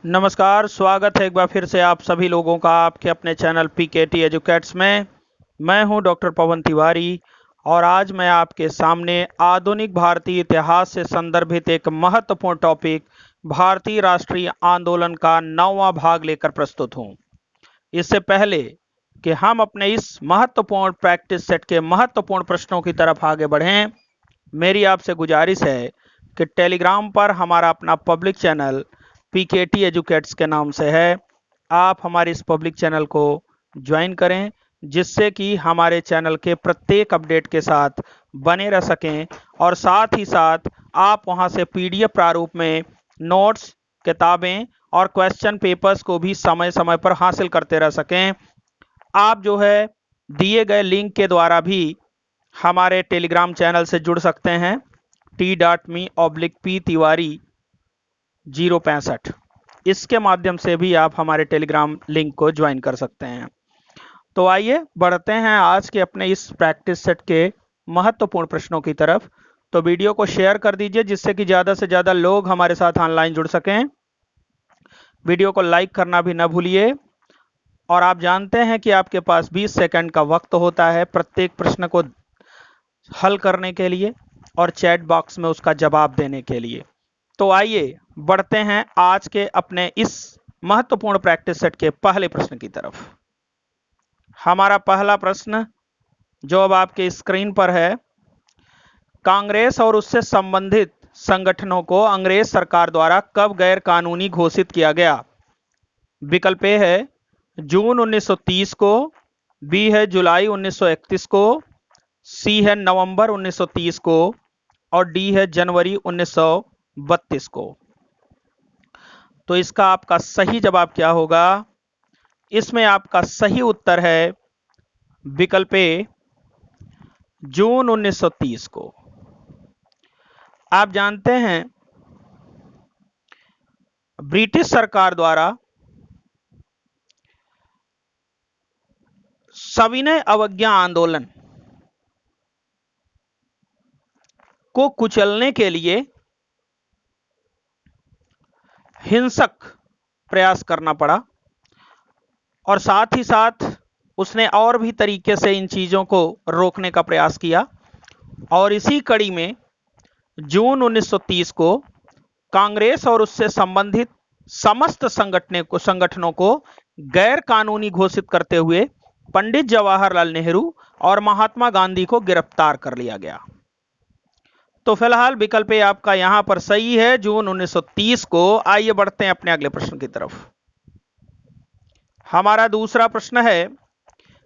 नमस्कार, स्वागत है एक बार फिर से आप सभी लोगों का आपके अपने चैनल पीकेटी एजुकेट्स में। मैं हूं डॉक्टर पवन तिवारी और आज मैं आपके सामने आधुनिक भारतीय इतिहास से संदर्भित एक महत्वपूर्ण टॉपिक भारतीय राष्ट्रीय आंदोलन का 9वां भाग लेकर प्रस्तुत हूं। इससे पहले कि हम अपने इस महत्वपूर्ण प्रैक्टिस सेट के महत्वपूर्ण प्रश्नों की तरफ आगे बढ़ें, मेरी आपसे गुजारिश है कि टेलीग्राम पर हमारा अपना पब्लिक चैनल पीकेटी एजुकेट्स के नाम से है। आप हमारे इस पब्लिक चैनल को ज्वाइन करें, जिससे कि हमारे चैनल के प्रत्येक अपडेट के साथ बने रह सकें और साथ ही साथ आप वहां से पीडीएफ प्रारूप में नोट्स, किताबें और क्वेश्चन पेपर्स को भी समय समय पर हासिल करते रह सकें। आप जो है दिए गए लिंक के द्वारा भी हमारे टेलीग्राम चैनल से जुड़ सकते हैं। t.me/p तिवारी 065 इसके माध्यम से भी आप हमारे टेलीग्राम लिंक को ज्वाइन कर सकते हैं। तो आइए बढ़ते हैं आज के अपने इस प्रैक्टिस सेट के महत्वपूर्ण प्रश्नों की तरफ। तो वीडियो को शेयर कर दीजिए, जिससे कि ज़्यादा से ज़्यादा लोग हमारे साथ ऑनलाइन जुड़ सकें। वीडियो को लाइक करना भी न भूलिए। और आप जानते हैं कि आपके पास 20 सेकंड का वक्त होता है प्रत्येक प्रश्न को हल करने के लिए और चैट बॉक्स में उसका जवाब देने के लिए। तो आइए बढ़ते हैं आज के अपने इस महत्वपूर्ण प्रैक्टिस सेट के पहले प्रश्न की तरफ। हमारा पहला प्रश्न जो अब आपके स्क्रीन पर है, कांग्रेस और उससे संबंधित संगठनों को अंग्रेज सरकार द्वारा कब गैर कानूनी घोषित किया गया? विकल्प ए है जून 1930 को, बी है जुलाई 1931 को, सी है नवंबर 1930 को और डी है जनवरी 1932 को। तो इसका आपका सही जवाब क्या होगा? इसमें आपका सही उत्तर है विकल्प ए, जून 1930 को। आप जानते हैं ब्रिटिश सरकार द्वारा सविनय अवज्ञा आंदोलन को कुचलने के लिए हिंसक प्रयास करना पड़ा और साथ ही साथ उसने और भी तरीके से इन चीजों को रोकने का प्रयास किया। और इसी कड़ी में जून 1930 को कांग्रेस और उससे संबंधित समस्त संगठनों को गैर कानूनी घोषित करते हुए पंडित जवाहरलाल नेहरू और महात्मा गांधी को गिरफ्तार कर लिया गया। तो फिलहाल विकल्प ए आपका यहां पर सही है, जून 1930 को। आइए बढ़ते हैं अपने अगले प्रश्न की तरफ। हमारा दूसरा प्रश्न है,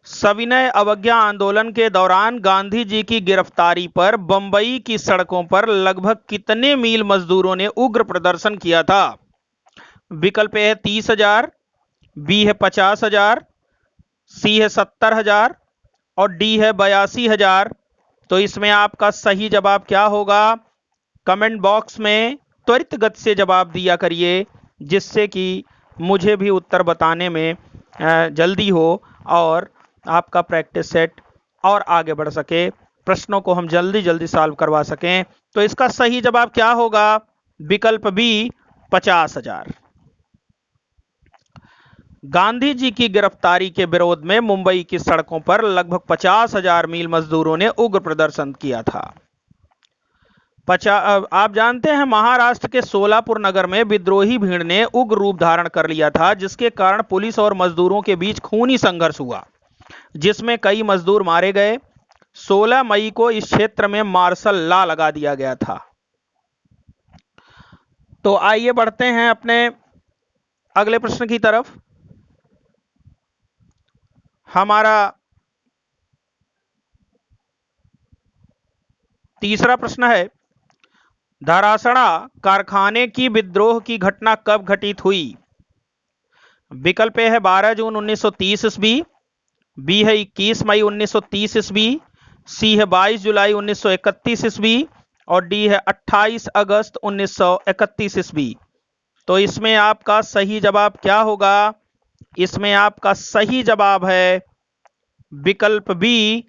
सविनय अवज्ञा आंदोलन के दौरान गांधी जी की गिरफ्तारी पर बंबई की सड़कों पर लगभग कितने मील मजदूरों ने उग्र प्रदर्शन किया था? विकल्प ए है 30,000, बी है 50,000, सी है 70,000 और डी है 82,000। तो इसमें आपका सही जवाब क्या होगा? कमेंट बॉक्स में त्वरित गति से जवाब दिया करिए, जिससे कि मुझे भी उत्तर बताने में जल्दी हो और आपका प्रैक्टिस सेट और आगे बढ़ सके, प्रश्नों को हम जल्दी जल्दी सॉल्व करवा सकें। तो इसका सही जवाब क्या होगा? विकल्प बी, 50,000। गांधी जी की गिरफ्तारी के विरोध में मुंबई की सड़कों पर लगभग 50,000 मील मजदूरों ने उग्र प्रदर्शन किया था। आप जानते हैं महाराष्ट्र के सोलापुर नगर में विद्रोही भीड़ ने उग्र रूप धारण कर लिया था, जिसके कारण पुलिस और मजदूरों के बीच खूनी संघर्ष हुआ, जिसमें कई मजदूर मारे गए। 16 मई को इस क्षेत्र में मार्शल लॉ लगा दिया गया था। तो आइए बढ़ते हैं अपने अगले प्रश्न की तरफ। हमारा तीसरा प्रश्न है, धरासड़ा कारखाने की विद्रोह की घटना कब घटित हुई? विकल्प ए है 12 जून 1930 ईस्वी, बी है 21 मई 1930 ईस्वी, सी है 22 जुलाई 1931 ईस्वी और डी है 28 अगस्त 1931 ईस्वी। तो इसमें आपका सही जवाब क्या होगा? इसमें आपका सही जवाब है विकल्प बी,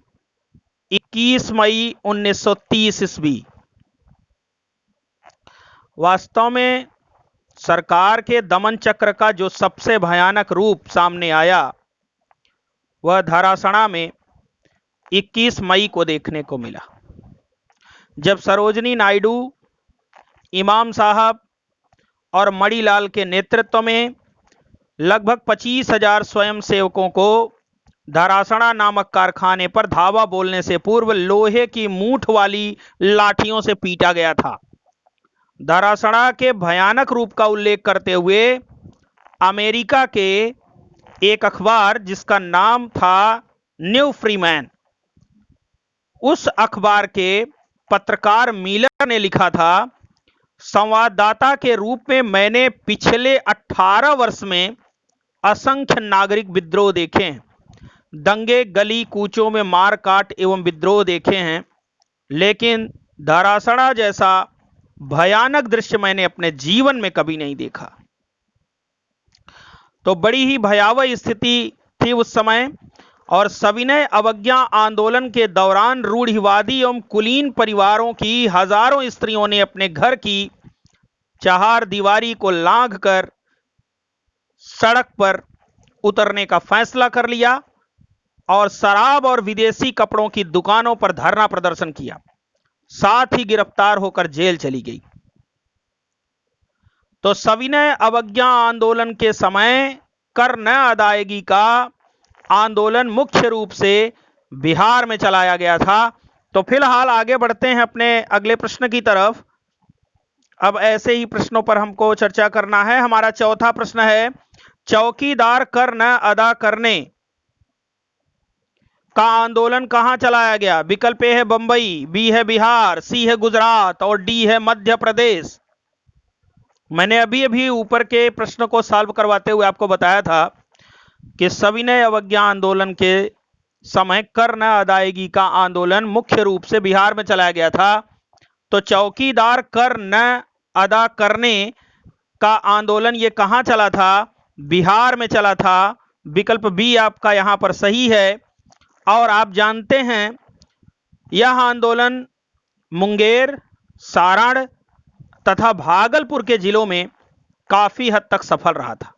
21 मई 1930 ईस्वी। वास्तव में सरकार के दमन चक्र का जो सबसे भयानक रूप सामने आया वह धरासणा में 21 मई को देखने को मिला, जब सरोजनी नायडू, इमाम साहब और मणिलाल के नेतृत्व में लगभग 25,000 स्वयंसेवकों को धरासणा नामक कारखाने पर धावा बोलने से पूर्व लोहे की मूठ वाली लाठियों से पीटा गया था। धरासणा के भयानक रूप का उल्लेख करते हुए अमेरिका के एक अखबार जिसका नाम था न्यू फ्रीमैन, उस अखबार के पत्रकार मिलर ने लिखा था, संवाददाता के रूप में मैंने पिछले 18 वर्ष में असंख्य नागरिक विद्रोह देखे हैं, दंगे, गली कूचों में मार काट एवं विद्रोह देखे हैं, लेकिन धरासणा जैसा भयानक दृश्य मैंने अपने जीवन में कभी नहीं देखा। तो बड़ी ही भयावह स्थिति थी उस समय, और सविनय अवज्ञा आंदोलन के दौरान रूढ़िवादी एवं कुलीन परिवारों की हजारों स्त्रियों ने अपने घर की चार दीवारी को लांघकर सड़क पर उतरने का फैसला कर लिया और शराब और विदेशी कपड़ों की दुकानों पर धरना प्रदर्शन किया, साथ ही गिरफ्तार होकर जेल चली गई। तो सविनय अवज्ञा आंदोलन के समय कर न अदायगी का आंदोलन मुख्य रूप से बिहार में चलाया गया था। तो फिलहाल आगे बढ़ते हैं अपने अगले प्रश्न की तरफ। अब ऐसे ही प्रश्नों पर हमको चर्चा करना है। हमारा चौथा प्रश्न है, चौकीदार कर न अदा करने का आंदोलन कहां चलाया गया? विकल्प ए है बंबई, बी है बिहार, सी है गुजरात और डी है मध्य प्रदेश। मैंने अभी अभी ऊपर के प्रश्न को सॉल्व करवाते हुए आपको बताया था कि सविनय अवज्ञा आंदोलन के समय कर न अदायगी का आंदोलन मुख्य रूप से बिहार में चलाया गया था। तो चौकीदार कर न अदा करने का आंदोलन ये कहां चला था? बिहार में चला था। विकल्प बी आपका यहां पर सही है। और आप जानते हैं यह आंदोलन मुंगेर, सारण तथा भागलपुर के जिलों में काफी हद तक सफल रहा था।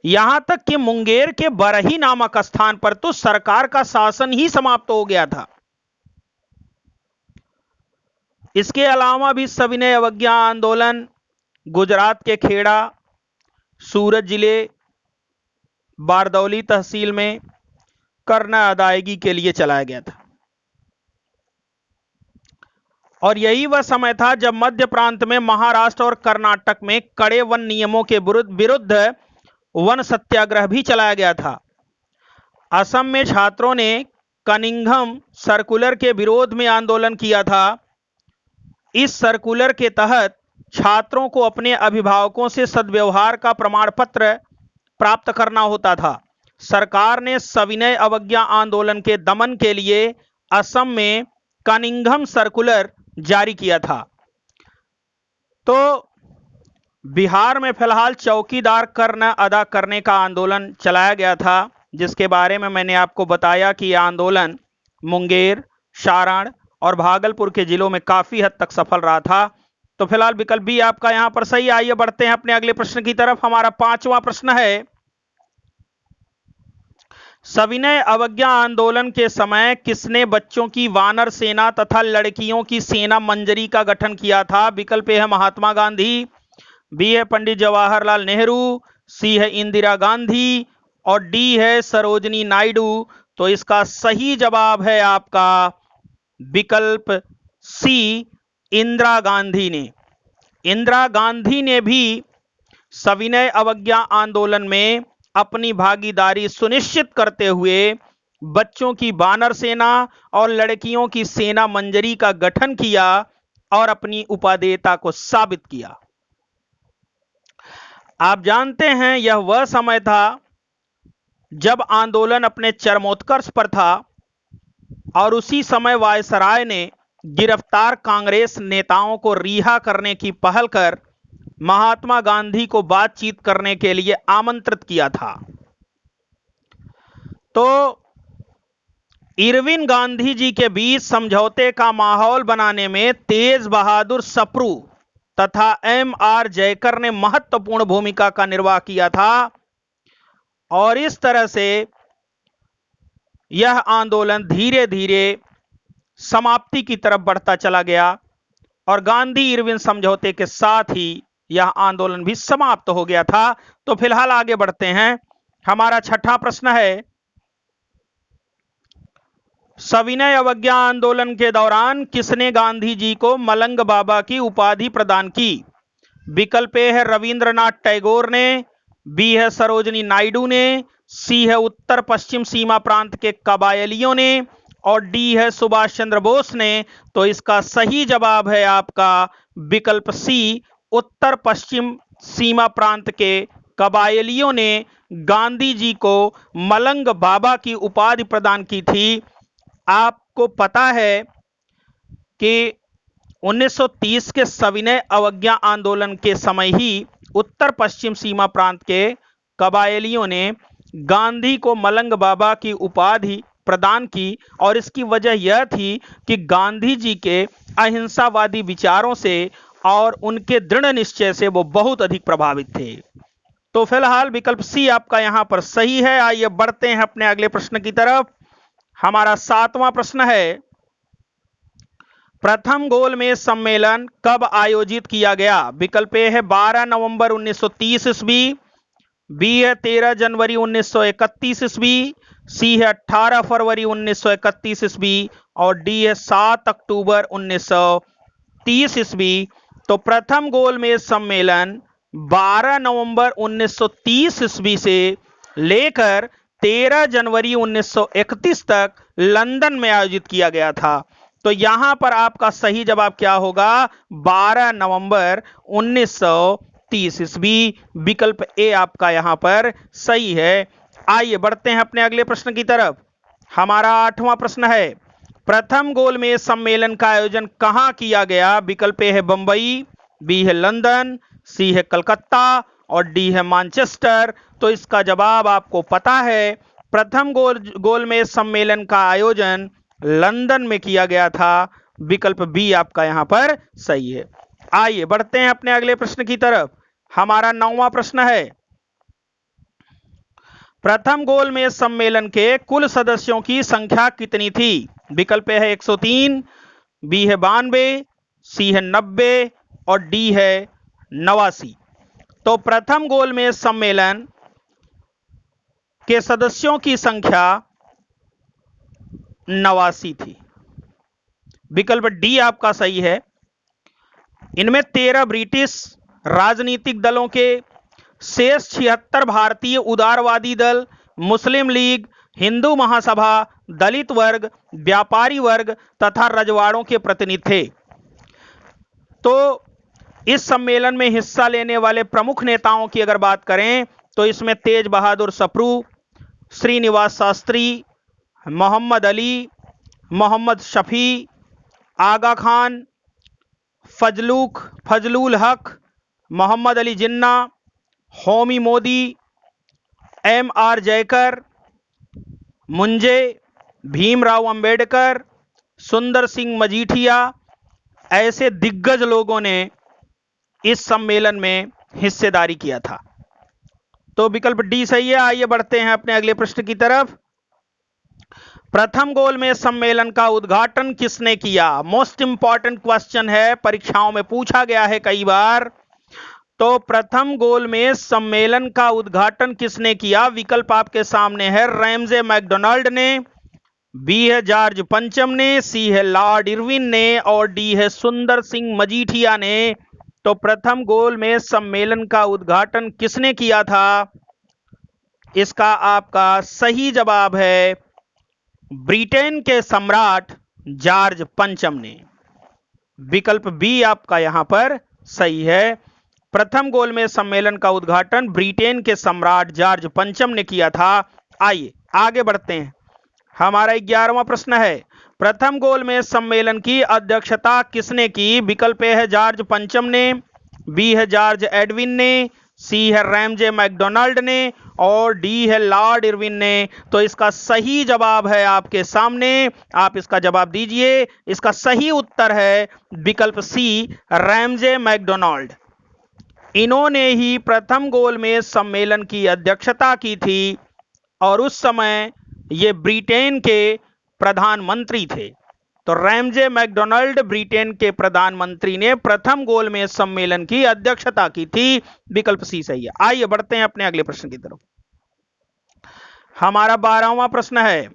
यहां तक कि मुंगेर के बरही नामक स्थान पर तो सरकार का शासन ही समाप्त हो गया था। इसके अलावा भी सविनय अवज्ञा आंदोलन गुजरात के खेड़ा, सूरत जिले, बारदौली तहसील में कर न अदायगी के लिए चलाया गया था। और यही वह समय था जब मध्य प्रांत में, महाराष्ट्र और कर्नाटक में कड़े वन नियमों के विरुद्ध वन सत्याग्रह भी चलाया गया था। असम में छात्रों ने कनिंघम सर्कुलर के विरोध में आंदोलन किया था। इस सर्कुलर के तहत छात्रों को अपने अभिभावकों से सद्व्यवहार का प्रमाण पत्र प्राप्त करना होता था। सरकार ने सविनय अवज्ञा आंदोलन के दमन के लिए असम में कनिंघम सर्कुलर जारी किया था। तो बिहार में फिलहाल चौकीदार कर न अदा करने का आंदोलन चलाया गया था, जिसके बारे में मैंने आपको बताया कि यह आंदोलन मुंगेर, सारण और भागलपुर के जिलों में काफी हद तक सफल रहा था। तो फिलहाल विकल्प बी आपका यहां पर सही। आइए बढ़ते हैं अपने अगले प्रश्न की तरफ। हमारा पांचवा प्रश्न है, सविनय अवज्ञा आंदोलन के समय किसने बच्चों की वानर सेना तथा लड़कियों की सेना मंजरी का गठन किया था? विकल्प ए है महात्मा गांधी, बी है पंडित जवाहरलाल नेहरू, सी है इंदिरा गांधी और डी है सरोजनी नायडू। तो इसका सही जवाब है आपका विकल्प सी, इंदिरा गांधी ने। इंदिरा गांधी ने भी सविनय अवज्ञा आंदोलन में अपनी भागीदारी सुनिश्चित करते हुए बच्चों की वानर सेना और लड़कियों की सेना मंजरी का गठन किया और अपनी उपादेयता को साबित किया। आप जानते हैं यह वह समय था जब आंदोलन अपने चरमोत्कर्ष पर था और उसी समय वायसराय ने गिरफ्तार कांग्रेस नेताओं को रिहा करने की पहल कर महात्मा गांधी को बातचीत करने के लिए आमंत्रित किया था। तो इरविन गांधी जी के बीच समझौते का माहौल बनाने में तेज बहादुर सप्रू तथा M.R. जयकर ने महत्वपूर्ण भूमिका का निर्वाह किया था और इस तरह से यह आंदोलन धीरे धीरे समाप्ति की तरफ बढ़ता चला गया और गांधी इरविन समझौते के साथ ही यह आंदोलन भी समाप्त हो गया था। तो फिलहाल आगे बढ़ते हैं। हमारा छठा प्रश्न है, सविनय अवज्ञा आंदोलन के दौरान किसने गांधी जी को मलंग बाबा की उपाधि प्रदान की? विकल्प ए है रविंद्रनाथ टैगोर ने, बी है सरोजनी नायडू ने, सी है उत्तर पश्चिम सीमा प्रांत के कबायलियों ने और डी है सुभाष चंद्र बोस ने। तो इसका सही जवाब है आपका विकल्प सी, उत्तर पश्चिम सीमा प्रांत के कबायलियों ने गांधी जी को मलंग बाबा की उपाधि प्रदान की थी। आपको पता है कि 1930 के सविनय अवज्ञा आंदोलन के समय ही उत्तर पश्चिम सीमा प्रांत के कबायलियों ने गांधी को मलंग बाबा की उपाधि प्रदान की और इसकी वजह यह थी कि गांधी जी के अहिंसावादी विचारों से और उनके दृढ़ निश्चय से वो बहुत अधिक प्रभावित थे। तो फिलहाल विकल्प सी आपका यहां पर सही है। आइए बढ़ते हैं अपने अगले प्रश्न की तरफ। हमारा सातवां प्रश्न है, प्रथम गोलमेज सम्मेलन कब आयोजित किया गया? विकल्प ए है 12 नवंबर 1930 ईस्वी, बी है 13 जनवरी 1931 ईस्वी, सी है 18 फरवरी 1931 ईस्वी और डी है 7 अक्टूबर 1930 ईस्वी। तो प्रथम गोलमेज सम्मेलन 12 नवंबर 1930 ईस्वी से लेकर 13 जनवरी 1931 तक लंदन में आयोजित किया गया था। तो यहां पर आपका सही जवाब क्या होगा? 12 नवंबर 1930 ईस्वी। विकल्प ए आपका यहां पर सही है। आइए बढ़ते हैं अपने अगले प्रश्न की तरफ। हमारा आठवां प्रश्न है, प्रथम गोलमेज सम्मेलन का आयोजन कहां किया गया? विकल्प ए है बंबई, बी है लंदन, सी है कलकत्ता और डी है मैनचेस्टर। तो इसका जवाब आपको पता है, प्रथम गोलमेज सम्मेलन का आयोजन लंदन में किया गया था। विकल्प बी आपका यहां पर सही है। आइए बढ़ते हैं अपने अगले प्रश्न की तरफ। हमारा नौवां प्रश्न है, प्रथम गोलमेज सम्मेलन के कुल सदस्यों की संख्या कितनी थी? विकल्प है 103, बी है 92, सी है 90 और डी है 89। तो प्रथम गोलमेज सम्मेलन के सदस्यों की संख्या 89 थी। विकल्प डी आपका सही है। इनमें 13 ब्रिटिश राजनीतिक दलों के, शेष 76 भारतीय उदारवादी दल, मुस्लिम लीग, हिंदू महासभा, दलित वर्ग, व्यापारी वर्ग तथा रजवाड़ों के प्रतिनिधि थे। तो इस सम्मेलन में हिस्सा लेने वाले प्रमुख नेताओं की अगर बात करें तो इसमें तेज बहादुर सप्रू, श्रीनिवास शास्त्री, मोहम्मद अली, मोहम्मद शफी, आगा खान, फजलुल हक, मोहम्मद अली जिन्ना, होमी मोदी, M.R. जयकर, मुंजे, भीमराव अंबेडकर, सुंदर सिंह मजीठिया, ऐसे दिग्गज लोगों ने इस सम्मेलन में हिस्सेदारी किया था। तो विकल्प डी सही है। आइए बढ़ते हैं अपने अगले प्रश्न की तरफ। प्रथम गोलमेज सम्मेलन का उद्घाटन किसने किया? मोस्ट इंपॉर्टेंट क्वेश्चन है, परीक्षाओं में पूछा गया है कई बार। तो प्रथम गोलमेज सम्मेलन का उद्घाटन किसने किया? विकल्प आपके सामने है, रैमजे मैकडोनाल्ड ने, बी है जॉर्ज पंचम ने, सी है लॉर्ड इरविन ने और डी है सुंदर सिंह मजीठिया ने। तो प्रथम गोलमेज सम्मेलन का उद्घाटन किसने किया था? इसका आपका सही जवाब है ब्रिटेन के सम्राट जॉर्ज पंचम ने। विकल्प बी आपका यहां पर सही है। प्रथम गोलमेज सम्मेलन का उद्घाटन ब्रिटेन के सम्राट जॉर्ज पंचम ने किया था। आइए आगे बढ़ते हैं। हमारा 11वां प्रश्न है, प्रथम गोलमेज सम्मेलन की अध्यक्षता किसने की? विकल्प ए है जॉर्ज पंचम ने, बी है जॉर्ज एडविन ने, सी है रैमजे मैकडोनाल्ड ने और डी है लॉर्ड इरविन ने। तो इसका सही जवाब है आपके सामने, आप इसका जवाब दीजिए। इसका सही उत्तर है विकल्प सी, रैमजे मैकडोनाल्ड। इन्होंने ही प्रथम गोलमेज सम्मेलन की अध्यक्षता की थी और उस समय ये ब्रिटेन के प्रधानमंत्री थे। तो रैमजे मैकडोनाल्ड ब्रिटेन के प्रधानमंत्री ने प्रथम गोलमेज सम्मेलन की अध्यक्षता की थी। विकल्प सी सही है। आइए बढ़ते हैं अपने अगले प्रश्न की तरफ। हमारा 12वां प्रश्न है,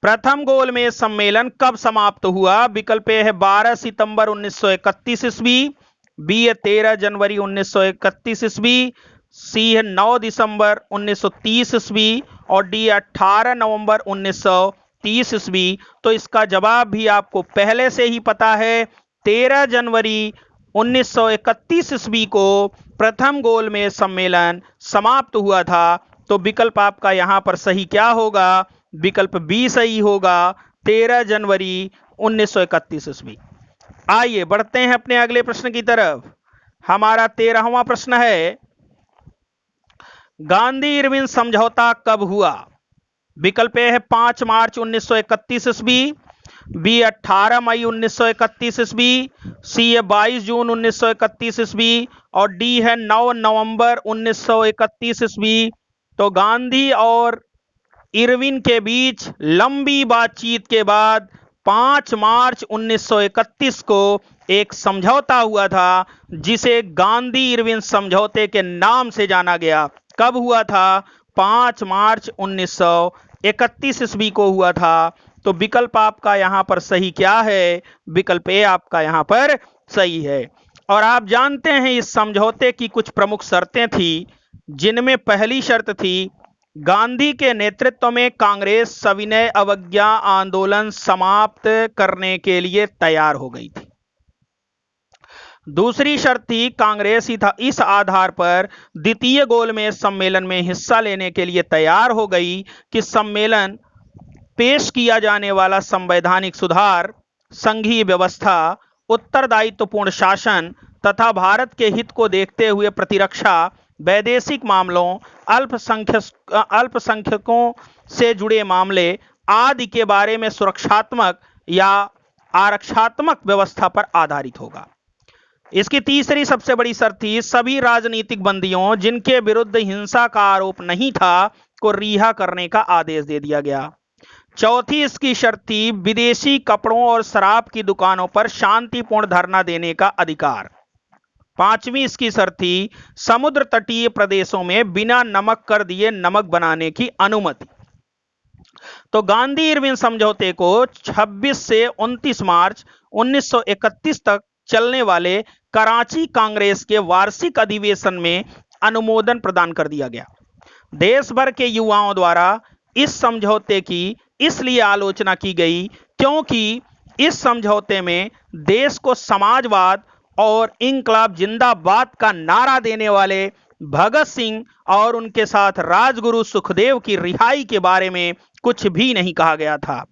प्रथम गोलमेज सम्मेलन कब समाप्त हुआ? विकल्प ए है 12 सितंबर 1931 ईस्वी, बी है 13 जनवरी 1931 ईस्वी, सी है 9 दिसंबर 1930 ईस्वी और डी 18 नवंबर 1930 ईस्वी। तो इसका जवाब भी आपको पहले से ही पता है, 13 जनवरी 1931 ईस्वी को प्रथम गोलमेज सम्मेलन समाप्त हुआ था। तो विकल्प आपका यहां पर सही क्या होगा? विकल्प बी सही होगा, 13 जनवरी 1931 ईस्वी। आइए बढ़ते हैं अपने अगले प्रश्न की तरफ। हमारा 13वां प्रश्न है, गांधी इरविन समझौता कब हुआ? विकल्प ए है 5 मार्च 1931 ईस्वी, बी 18 मई 1931 ईस्वी, सी है 22 जून 1931 ईस्वी और डी है 9 नवंबर 1931 ईस्वी। तो गांधी और इरविन के बीच लंबी बातचीत के बाद 5 मार्च 1931 को एक समझौता हुआ था, जिसे गांधी इरविन समझौते के नाम से जाना गया। कब हुआ था? 5 मार्च 1931 ईस्वी को हुआ था। तो विकल्प आपका यहां पर सही क्या है? विकल्प ए आपका यहां पर सही है। और आप जानते हैं इस समझौते की कुछ प्रमुख शर्तें थी, जिनमें पहली शर्त थी, गांधी के नेतृत्व में कांग्रेस सविनय अवज्ञा आंदोलन समाप्त करने के लिए तैयार हो गई थी। दूसरी शर्त थी, कांग्रेस इस आधार पर द्वितीय गोलमेज सम्मेलन में हिस्सा लेने के लिए तैयार हो गई कि सम्मेलन पेश किया जाने वाला संवैधानिक सुधार, संघीय व्यवस्था, उत्तरदायित्वपूर्ण शासन तथा भारत के हित को देखते हुए प्रतिरक्षा, वैदेशिक मामलों, अल्पसंख्यकों से जुड़े मामले आदि के बारे में सुरक्षात्मक या आरक्षात्मक व्यवस्था पर आधारित होगा। इसकी तीसरी सबसे बड़ी शर्त थी, सभी राजनीतिक बंदियों जिनके विरुद्ध हिंसा का आरोप नहीं था को रिहा करने का आदेश दे दिया गया। चौथी इसकी शर्त थी, विदेशी कपड़ों और शराब की दुकानों पर शांतिपूर्ण धरना देने का अधिकार। पांचवी इसकी शर्त थी, समुद्र तटीय प्रदेशों में बिना नमक कर दिए नमक बनाने की अनुमति। तो गांधी इरविन समझौते को 26 से 29 मार्च 1931 तक चलने वाले कराची कांग्रेस के वार्षिक अधिवेशन में अनुमोदन प्रदान कर दिया गया। देश भर के युवाओं द्वारा इस समझौते की इसलिए आलोचना की गई क्योंकि इस समझौते में देश को समाजवाद और इंकलाब जिंदाबाद का नारा देने वाले भगत सिंह और उनके साथ राजगुरु सुखदेव की रिहाई के बारे में कुछ भी नहीं कहा गया था।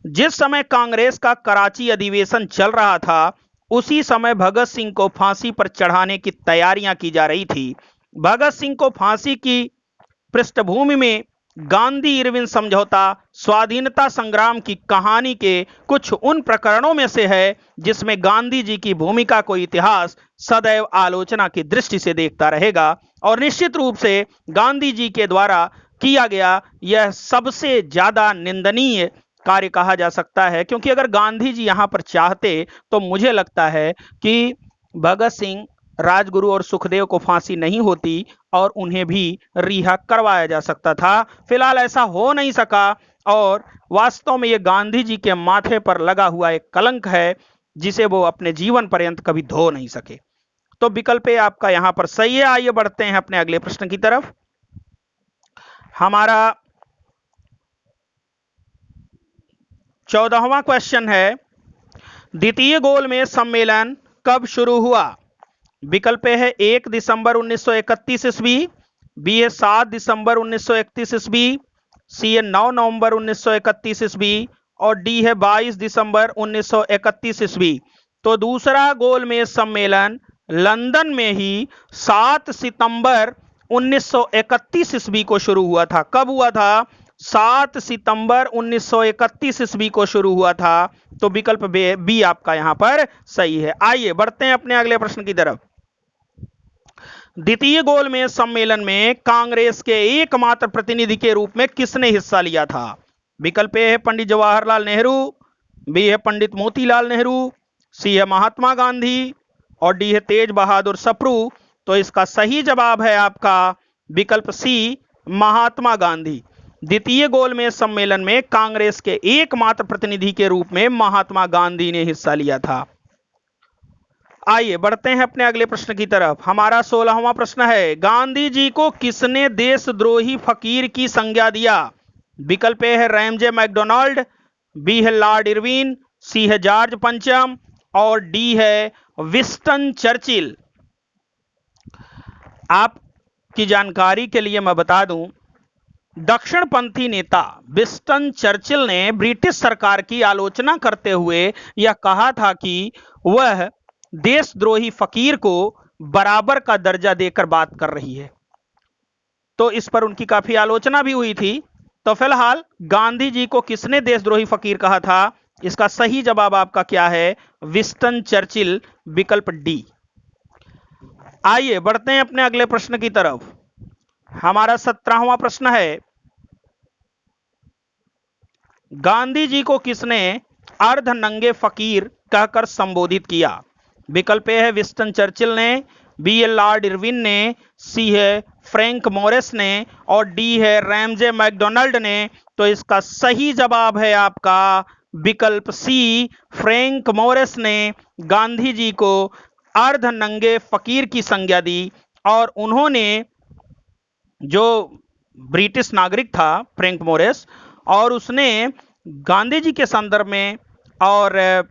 जिस समय कांग्रेस का कराची अधिवेशन चल रहा था, उसी समय भगत सिंह को फांसी पर चढ़ाने की तैयारियां की जा रही थी। भगत सिंह को फांसी की पृष्ठभूमि में गांधी इरविन समझौता स्वाधीनता संग्राम की कहानी के कुछ उन प्रकरणों में से है जिसमें गांधी जी की भूमिका को इतिहास सदैव आलोचना की दृष्टि से देखता रहेगा और निश्चित रूप से गांधी जी के द्वारा किया गया यह सबसे ज्यादा निंदनीय कार्य कहा जा सकता है, क्योंकि अगर गांधी जी यहां पर चाहते तो मुझे लगता है कि भगत सिंह, राजगुरु और सुखदेव को फांसी नहीं होती और उन्हें भी रिहा करवाया जा सकता था। फिलहाल ऐसा हो नहीं सका और वास्तव में ये गांधी जी के माथे पर लगा हुआ एक कलंक है जिसे वो अपने जीवन पर्यंत कभी धो नहीं सके। तो विकल्प आपका यहां पर सही है। आइए बढ़ते हैं अपने अगले प्रश्न की तरफ। हमारा 14वां क्वेश्चन है, द्वितीय गोलमेज सम्मेलन कब शुरू हुआ? विकल्प है 1 दिसंबर 1931 ईस्वी, बी है 7 दिसंबर 1931 ईस्वी, सी है 9 नवंबर 1931 ईस्वी और डी है 22 दिसंबर 1931 ईस्वी। तो दूसरा गोलमेज सम्मेलन लंदन में ही 7 सितंबर 1931 ईस्वी को शुरू हुआ था। कब हुआ था? 7 सितंबर 1931 ईस्वी को शुरू हुआ था। तो विकल्प बी आपका यहां पर सही है। आइए बढ़ते हैं अपने अगले प्रश्न की तरफ। द्वितीय गोलमेज सम्मेलन में कांग्रेस के एकमात्र प्रतिनिधि के रूप में किसने हिस्सा लिया था? विकल्प ए है पंडित जवाहरलाल नेहरू, बी है पंडित मोतीलाल नेहरू, सी है महात्मा गांधी और डी है तेज बहादुर सप्रू। तो इसका सही जवाब है आपका विकल्प सी, महात्मा गांधी। द्वितीय गोलमेज सम्मेलन में कांग्रेस के एकमात्र प्रतिनिधि के रूप में महात्मा गांधी ने हिस्सा लिया था। आइए बढ़ते हैं अपने अगले प्रश्न की तरफ। हमारा 16वां प्रश्न है, गांधी जी को किसने देशद्रोही फकीर की संज्ञा दिया? विकल्प ए है रैमजे मैकडोनाल्ड, बी है लॉर्ड इरविन, सी है जॉर्ज पंचम और डी है विंस्टन चर्चिल। आपकी जानकारी के लिए मैं बता दूं, दक्षिणपंथी नेता विंस्टन चर्चिल ने ब्रिटिश सरकार की आलोचना करते हुए यह कहा था कि वह देशद्रोही फकीर को बराबर का दर्जा देकर बात कर रही है। तो इस पर उनकी काफी आलोचना भी हुई थी। तो फिलहाल गांधी जी को किसने देशद्रोही फकीर कहा था? इसका सही जवाब आपका क्या है? विंस्टन चर्चिल, विकल्प डी। आइए बढ़ते हैं अपने अगले प्रश्न की तरफ। हमारा 17वां प्रश्न है, गांधी जी को किसने अर्धनंगे फकीर कहकर संबोधित किया? विकल्प ए है विंस्टन चर्चिल ने, बी है लॉर्ड इरविन ने, सी है फ्रैंक मोरिस ने और डी है रैमजे मैकडोनाल्ड ने। तो इसका सही जवाब है आपका विकल्प सी, फ्रैंक मोरिस ने गांधी जी को अर्धनंगे फकीर की संज्ञा दी। और उन्होंने, जो ब्रिटिश नागरिक था फ्रैंक मोरिस, और उसने गांधी जी के संदर्भ में और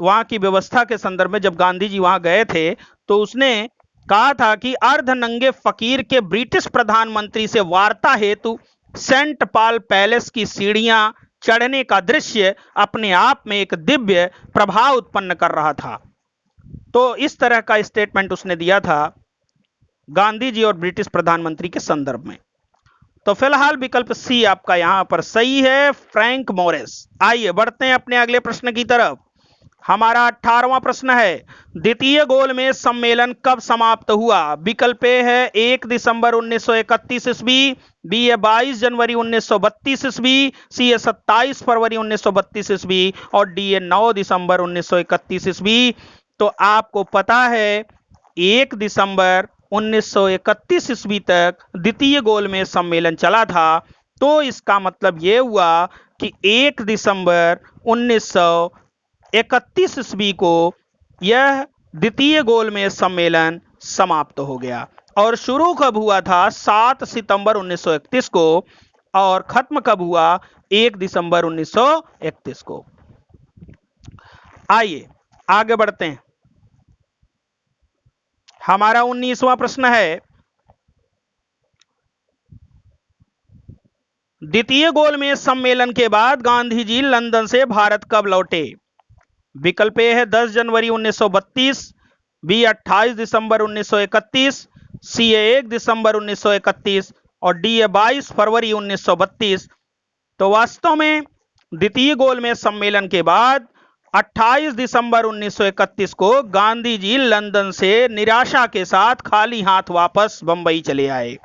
वहां की व्यवस्था के संदर्भ में, जब गांधी जी वहां गए थे तो उसने कहा था कि अर्धनंगे फकीर के ब्रिटिश प्रधानमंत्री से वार्ता हेतु सेंट पॉल पैलेस की सीढ़ियां चढ़ने का दृश्य अपने आप में एक दिव्य प्रभाव उत्पन्न कर रहा था। तो इस तरह का स्टेटमेंट उसने दिया था गांधी जी और ब्रिटिश प्रधानमंत्री के संदर्भ में। तो फिलहाल विकल्प सी आपका यहां पर सही है, फ्रैंक मोरिस। आइए बढ़ते हैं अपने अगले प्रश्न की तरफ। हमारा 18वां प्रश्न है, द्वितीय गोलमेज सम्मेलन कब समाप्त हुआ? विकल्प ए है 1 दिसंबर 1931 ईस्वी, बी है 22 जनवरी 1932 ईस्वी, सी है 27 फरवरी 1932 ईस्वी और डी है 9 दिसंबर 1931 ईस्वी। तो आपको पता है 1 दिसंबर 1931 ईस्वी तक द्वितीय गोलमेज सम्मेलन चला था। तो इसका मतलब यह हुआ कि 1 दिसंबर 1931 ईस्वी को यह द्वितीय गोलमेज सम्मेलन समाप्त हो गया। और शुरू कब हुआ था? 7 सितंबर 1931 को, और खत्म कब हुआ? 1 दिसंबर 1931 को। आइए आगे बढ़ते हैं। हमारा 19वां प्रश्न है, द्वितीय गोलमेज सम्मेलन के बाद गांधी जी लंदन से भारत कब लौटे? विकल्प ए है 10 जनवरी 1932, बी 28 दिसंबर 1931, सी है 1 दिसंबर 1931 और डी है 22 फरवरी 1932। तो वास्तव में द्वितीय गोलमेज सम्मेलन के बाद 28 दिसंबर 1931 को गांधी जी लंदन से निराशा के साथ खाली हाथ वापस बंबई चले आए।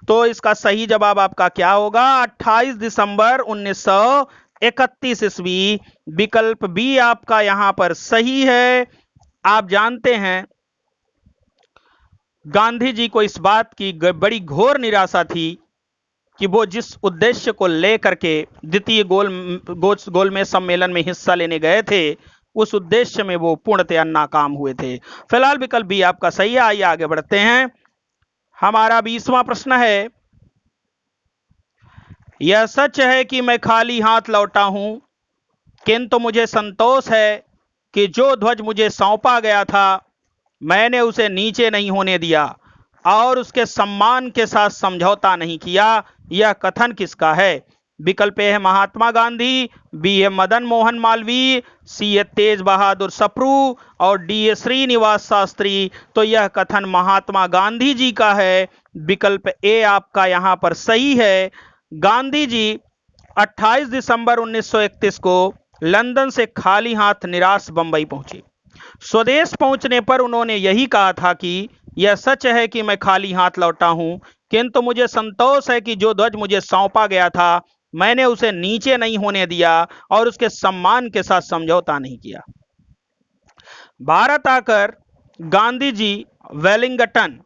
तो इसका सही जवाब आपका क्या होगा? 28 दिसंबर 1931 ईस्वी, विकल्प बी आपका यहां पर सही है। आप जानते हैं गांधी जी को इस बात की बड़ी घोर निराशा थी कि वो जिस उद्देश्य को लेकर के द्वितीय गोलमेज सम्मेलन में हिस्सा लेने गए थे, उस उद्देश्य में वो पूर्णतया नाकाम हुए थे। फिलहाल विकल्प बी आपका सही है। आइए आगे बढ़ते हैं। हमारा 20वां प्रश्न है, यह सच है कि मैं खाली हाथ लौटा हूं, किंतु मुझे संतोष है कि जो ध्वज मुझे सौंपा गया था मैंने उसे नीचे नहीं होने दिया और उसके सम्मान के साथ समझौता नहीं किया। यह कथन किसका है? विकल्प ए है महात्मा गांधी, बी है मदन मोहन मालवीय, सी है तेज बहादुर सप्रू और डी है श्रीनिवास शास्त्री। तो यह कथन महात्मा गांधी जी का है। विकल्प ए आपका यहां पर सही है। गांधी जी 28 दिसंबर 1931 को लंदन से खाली हाथ निराश बंबई पहुंचे। स्वदेश पहुंचने पर उन्होंने यही कहा था कि यह सच है कि मैं खाली हाथ लौटा हूं, किंतु मुझे संतोष है कि जो ध्वज मुझे सौंपा गया था मैंने उसे नीचे नहीं होने दिया और उसके सम्मान के साथ समझौता नहीं किया। भारत आकर गांधी जी वेलिंगटन,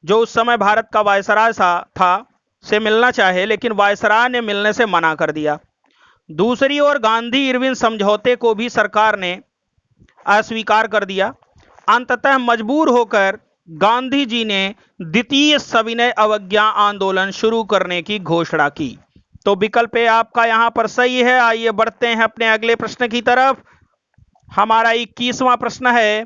जो उस समय भारत का वायसराय था, से मिलना चाहे, लेकिन वायसराय ने मिलने से मना कर दिया। दूसरी ओर गांधी इरविन समझौते को भी सरकार ने अस्वीकार कर दिया। अंततः मजबूर होकर गांधी जी ने द्वितीय सविनय अवज्ञा आंदोलन शुरू करने की घोषणा की। तो विकल्प ए आपका यहां पर सही है। आइए बढ़ते हैं अपने अगले प्रश्न की तरफ। हमारा 21वां प्रश्न है,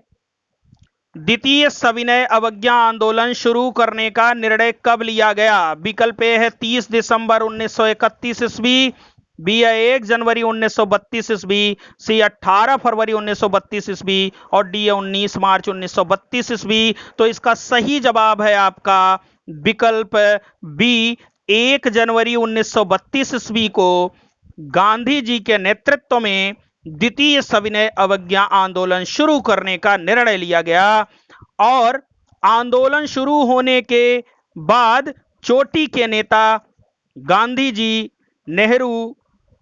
द्वितीय सविनय अवज्ञा आंदोलन शुरू करने का निर्णय कब लिया गया? विकल्प ए है 30 दिसंबर 1931 ईस्वी, बी है 1 जनवरी 1932 ईस्वी, सी 18 फरवरी 1932 ईस्वी और डी है 19 मार्च 1932 ईस्वी। तो इसका सही जवाब है आपका विकल्प बी, 1 जनवरी 1932 ईस्वी को गांधी जी के नेतृत्व में द्वितीय सविनय अवज्ञा आंदोलन शुरू करने का निर्णय लिया गया। और आंदोलन शुरू होने के बाद चोटी के नेता गांधी जी, नेहरू,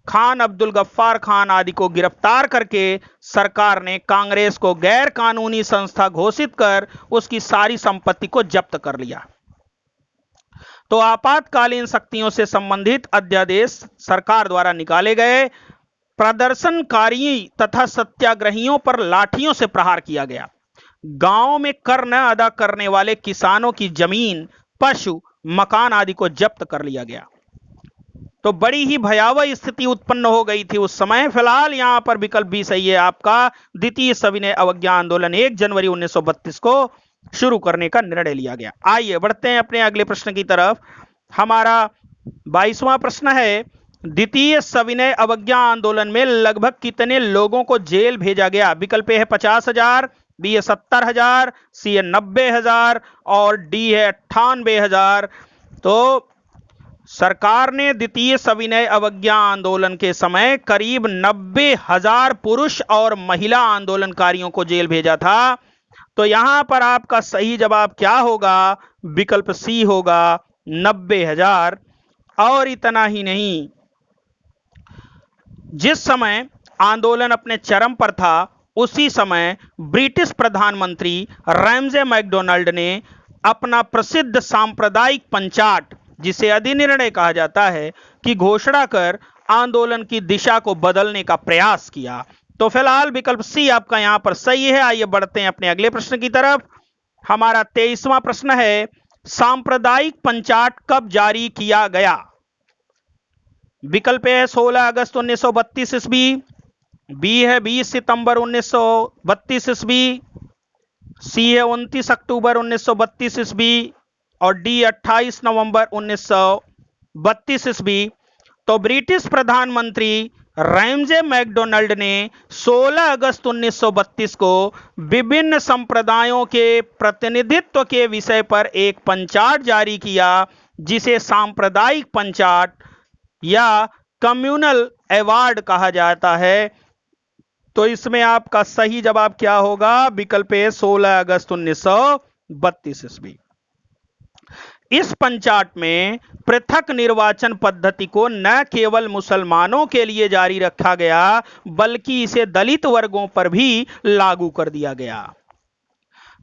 खान अब्दुल गफ्फार खान आदि को गिरफ्तार करके सरकार ने कांग्रेस को गैर कानूनी संस्था घोषित कर उसकी सारी संपत्ति को जब्त कर लिया। तो आपातकालीन शक्तियों से संबंधित अध्यादेश सरकार द्वारा निकाले गए। प्रदर्शनकारी तथा सत्याग्रहियों पर लाठियों से प्रहार किया गया। गांव में कर न अदा करने वाले किसानों की जमीन, पशु, मकान आदि को जब्त कर लिया गया। तो बड़ी ही भयावह स्थिति उत्पन्न हो गई थी उस समय। फिलहाल यहां पर विकल्प भी सही है आपका, द्वितीय सविनय अवज्ञा आंदोलन 1 जनवरी 1932 को शुरू करने का निर्णय लिया गया। आइए बढ़ते हैं अपने अगले प्रश्न की तरफ। हमारा 22वां प्रश्न है, द्वितीय सविनय अवज्ञा आंदोलन में लगभग कितने लोगों को जेल भेजा गया? विकल्प ए है 50,000, बी है 70,000, सी है 90,000 और डी है 98,000। तो सरकार ने द्वितीय सविनय अवज्ञा आंदोलन के समय करीब 90,000 पुरुष और महिला आंदोलनकारियों को जेल भेजा था। तो यहां पर आपका सही जवाब क्या होगा? विकल्प सी होगा, 90,000। और इतना ही नहीं, जिस समय आंदोलन अपने चरम पर था उसी समय ब्रिटिश प्रधानमंत्री रैमजे मैकडोनाल्ड ने अपना प्रसिद्ध सांप्रदायिक पंचाट, जिसे अधिनिर्णय कहा जाता है, की घोषणा कर आंदोलन की दिशा को बदलने का प्रयास किया। तो फिलहाल विकल्प सी आपका यहां पर सही है। आइए बढ़ते हैं अपने अगले प्रश्न की तरफ। हमारा 23वां प्रश्न है, सांप्रदायिक पंचाट कब जारी किया गया? विकल्प है 16 अगस्त 1932 ईस्वी, बी है 20 सितंबर 1932 ईस्वी, सी है 29 अक्टूबर 1932 ईस्वी और डी 28 नवंबर 1932 ईस्वी। तो ब्रिटिश प्रधानमंत्री रैमजे मैकडोनाल्ड ने 16 अगस्त 1932 को विभिन्न संप्रदायों के प्रतिनिधित्व के विषय पर एक पंचाट जारी किया, जिसे सांप्रदायिक पंचाट या कम्युनल अवार्ड कहा जाता है। तो इसमें आपका सही जवाब क्या होगा? विकल्प ए 16 अगस्त 1932 ईस्वी। इस पंचाट में पृथक निर्वाचन पद्धति को न केवल मुसलमानों के लिए जारी रखा गया, बल्कि इसे दलित वर्गों पर भी लागू कर दिया गया।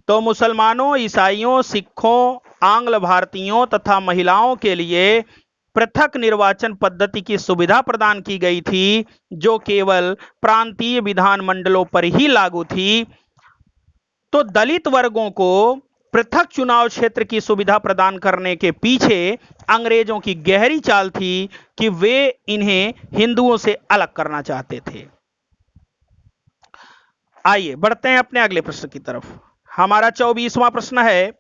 तो मुसलमानों, ईसाइयों, सिखों, आंग्ल भारतीयों तथा महिलाओं के लिए पृथक निर्वाचन पद्धति की सुविधा प्रदान की गई थी, जो केवल प्रांतीय विधानमंडलों पर ही लागू थी। तो दलित वर्गों को पृथक चुनाव क्षेत्र की सुविधा प्रदान करने के पीछे अंग्रेजों की गहरी चाल थी कि वे इन्हें हिंदुओं से अलग करना चाहते थे। आइए बढ़ते हैं अपने अगले प्रश्न की तरफ। हमारा 24वां प्रश्न है,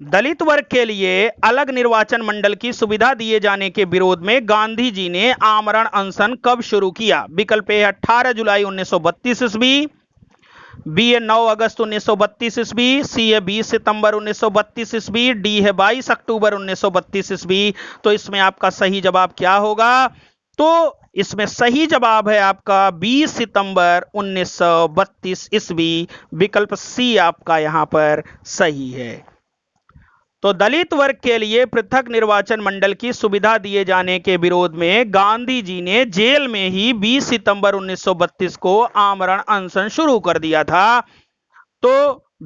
दलित वर्ग के लिए अलग निर्वाचन मंडल की सुविधा दिए जाने के विरोध में गांधी जी ने आमरण अनशन कब शुरू किया? विकल्प ए 18 जुलाई 1932 ईस्वी, बी है 9 अगस्त 1932 ईस्वी, सी है 20 सितंबर 1932 ईस्वी, डी है 22 अक्टूबर 1932 ईस्वी। तो इसमें आपका सही जवाब क्या होगा? तो इसमें सही जवाब है आपका 20 सितंबर 1932 ईस्वी। विकल्प सी आपका यहां पर सही है। तो दलित वर्ग के लिए पृथक निर्वाचन मंडल की सुविधा दिए जाने के विरोध में गांधी जी ने जेल में ही 20 सितंबर 1932 को आमरण अनशन शुरू कर दिया था। तो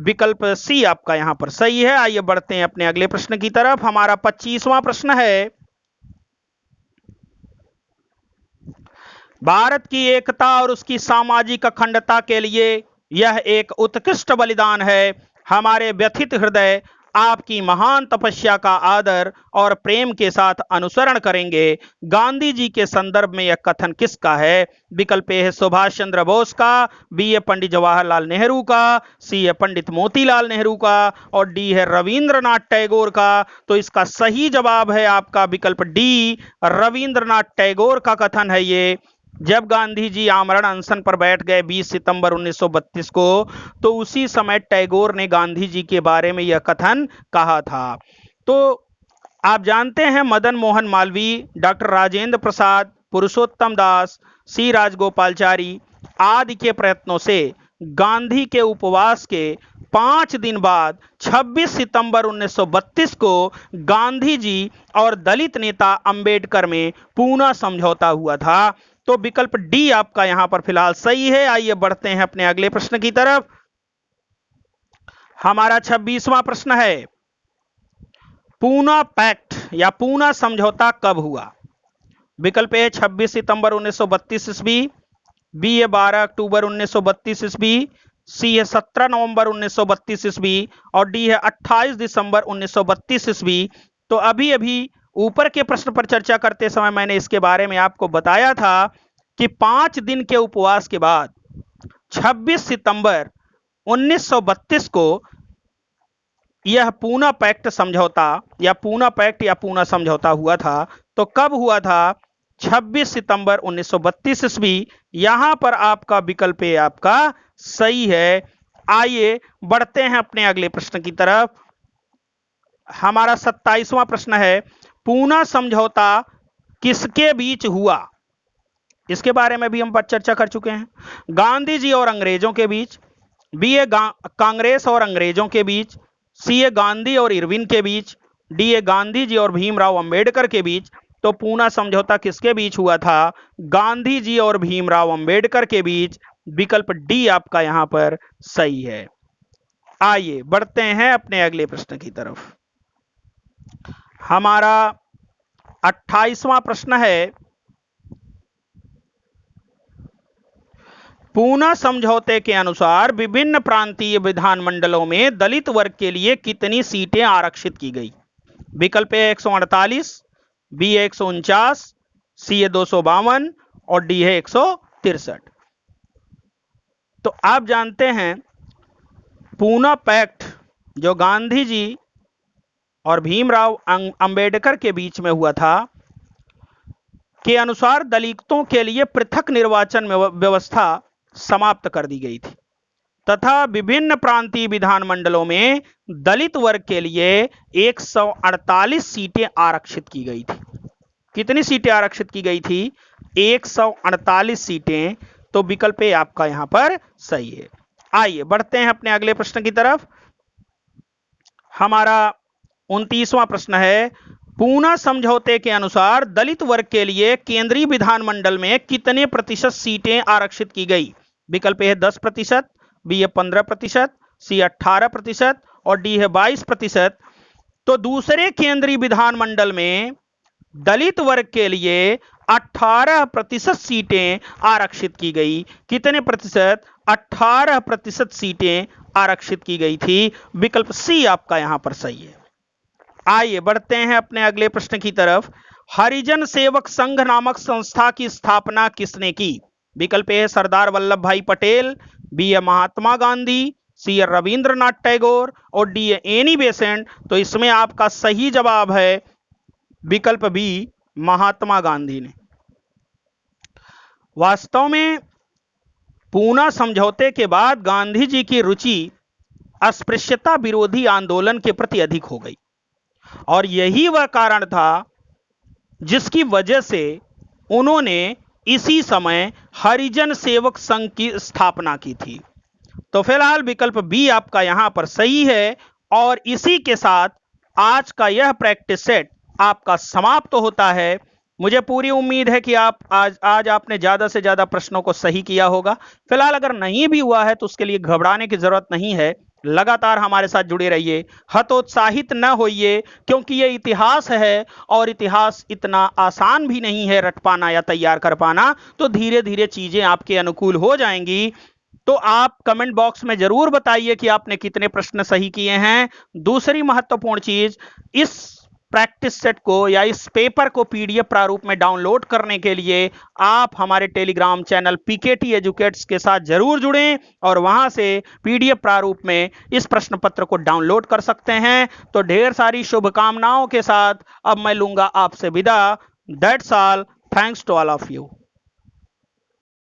विकल्प सी आपका यहां पर सही है। आइए बढ़ते हैं अपने अगले प्रश्न की तरफ। हमारा 25वां प्रश्न है, भारत की एकता और उसकी सामाजिक अखंडता के लिए यह एक उत्कृष्ट बलिदान है। हमारे व्यथित हृदय आपकी महान तपस्या का आदर और प्रेम के साथ अनुसरण करेंगे। गांधी जी के संदर्भ में यह कथन किसका है? विकल्प ए है सुभाष चंद्र बोस का, बी है पंडित जवाहरलाल नेहरू का, सी है पंडित मोतीलाल नेहरू का और डी है रविंद्रनाथ टैगोर का। तो इसका सही जवाब है आपका विकल्प डी, रविंद्रनाथ टैगोर का कथन है ये। जब गांधी जी आमरण अनशन पर बैठ गए 20 सितंबर 1932 को, तो उसी समय टैगोर ने गांधी जी के बारे में यह कथन कहा था। तो आप जानते हैं मदन मोहन मालवीय, डॉक्टर राजेंद्र प्रसाद, पुरुषोत्तम दास, सी राजगोपालचारी आदि के प्रयत्नों से गांधी के उपवास के 5 दिन बाद 26 सितंबर 1932 को गांधी जी और दलित नेता अंबेडकर में पूना समझौता हुआ था। तो विकल्प डी आपका यहां पर फिलहाल सही है। आइए बढ़ते हैं अपने अगले प्रश्न की तरफ। हमारा 26वां प्रश्न है, पूना पैक्ट या पूना समझौता कब हुआ? विकल्प ए 26 सितंबर 1932 ईस्वी, बी है 12 अक्टूबर 1932 ईस्वी, सी है 17 नवंबर 1932 ईस्वी और डी है 28 दिसंबर 1932 ईस्वी। तो अभी अभी ऊपर के प्रश्न पर चर्चा करते समय मैंने इसके बारे में आपको बताया था कि 5 दिन के उपवास के बाद 26 सितंबर 1932 को यह पूना पैक्ट समझौता या पूना पैक्ट या पूना समझौता हुआ था। तो कब हुआ था? 26 सितंबर 1932 ईस्वी। यहां पर आपका विकल्प ए आपका सही है। आइए बढ़ते हैं अपने अगले प्रश्न की तरफ। हमारा 27वां प्रश्न है, पूना समझौता किसके बीच हुआ? इसके बारे में भी हम चर्चा कर चुके हैं। गांधी जी और अंग्रेजों के बीच, बी ए कांग्रेस और अंग्रेजों के बीच, सी ए गांधी और इरविन के बीच, डी ए गांधी जी और भीमराव अंबेडकर के बीच। तो पूना समझौता किसके बीच हुआ था? गांधी जी और भीमराव अंबेडकर के बीच। विकल्प डी आपका यहां पर सही है। आइए बढ़ते हैं अपने अगले प्रश्न की तरफ। हमारा 28वां प्रश्न है, पूना समझौते के अनुसार विभिन्न प्रांतीय विधानमंडलों में दलित वर्ग के लिए कितनी सीटें आरक्षित की गई? विकल्प ए 148, बी 149, सी है 252 और डी है 163। तो आप जानते हैं पूना पैक्ट जो गांधी जी और भीमराव अंबेडकर के बीच में हुआ था के अनुसार दलितों के लिए पृथक निर्वाचन व्यवस्था समाप्त कर दी गई थी तथा विभिन्न प्रांतीय विधानमंडलों में दलित वर्ग के लिए 148 सीटें आरक्षित की गई थी। कितनी सीटें आरक्षित की गई थी? 148 सीटें। तो विकल्प ए आपका यहां पर सही है। आइए बढ़ते हैं अपने अगले प्रश्न की तरफ। हमारा 29वां प्रश्न है, पूना समझौते के अनुसार दलित वर्ग के लिए केंद्रीय विधानमंडल में कितने प्रतिशत सीटें आरक्षित की गई? विकल्प ए है 10%, बी है 15%, सी 18% और डी है 22%। तो दूसरे केंद्रीय विधानमंडल में दलित वर्ग के लिए 18% सीटें आरक्षित की गई। कितने प्रतिशत? 18% सीटें आरक्षित की गई थी। विकल्प सी आपका यहां पर सही है। आइए बढ़ते हैं अपने अगले प्रश्न की तरफ। हरिजन सेवक संघ नामक संस्था की स्थापना किसने की? विकल्प ए सरदार वल्लभ भाई पटेल, बी है महात्मा गांधी, सी रविंद्रनाथ टैगोर और डी एनी बेसेंट। तो इसमें आपका सही जवाब है विकल्प बी, महात्मा गांधी ने। वास्तव में पूना समझौते के बाद गांधी जी की रुचि अस्पृश्यता विरोधी आंदोलन के प्रति अधिक हो गई और यही वह कारण था जिसकी वजह से उन्होंने इसी समय हरिजन सेवक संघ की स्थापना की थी। तो फिलहाल विकल्प बी आपका यहां पर सही है और इसी के साथ आज का यह प्रैक्टिस सेट आपका समाप्त होता है। मुझे पूरी उम्मीद है कि आप आज आपने ज्यादा से ज्यादा प्रश्नों को सही किया होगा। फिलहाल अगर नहीं भी हुआ है तो उसके लिए घबराने की जरूरत नहीं है, लगातार हमारे साथ जुड़े रहिए, हतोत्साहित न होइए, क्योंकि ये इतिहास है और इतिहास इतना आसान भी नहीं है रट पाना या तैयार कर पाना। तो धीरे धीरे चीजें आपके अनुकूल हो जाएंगी। तो आप कमेंट बॉक्स में जरूर बताइए कि आपने कितने प्रश्न सही किए हैं। दूसरी महत्वपूर्ण चीज, इस प्रैक्टिस सेट को या इस पेपर को पीडीएफ प्रारूप में डाउनलोड करने के लिए आप हमारे टेलीग्राम चैनल पीकेटी एजुकेट्स के साथ जरूर जुड़ें और वहां से पीडीएफ प्रारूप में इस प्रश्न पत्र को डाउनलोड कर सकते हैं। तो ढेर सारी शुभकामनाओं के साथ अब मैं लूंगा आपसे विदा। That's all, thanks to all of you.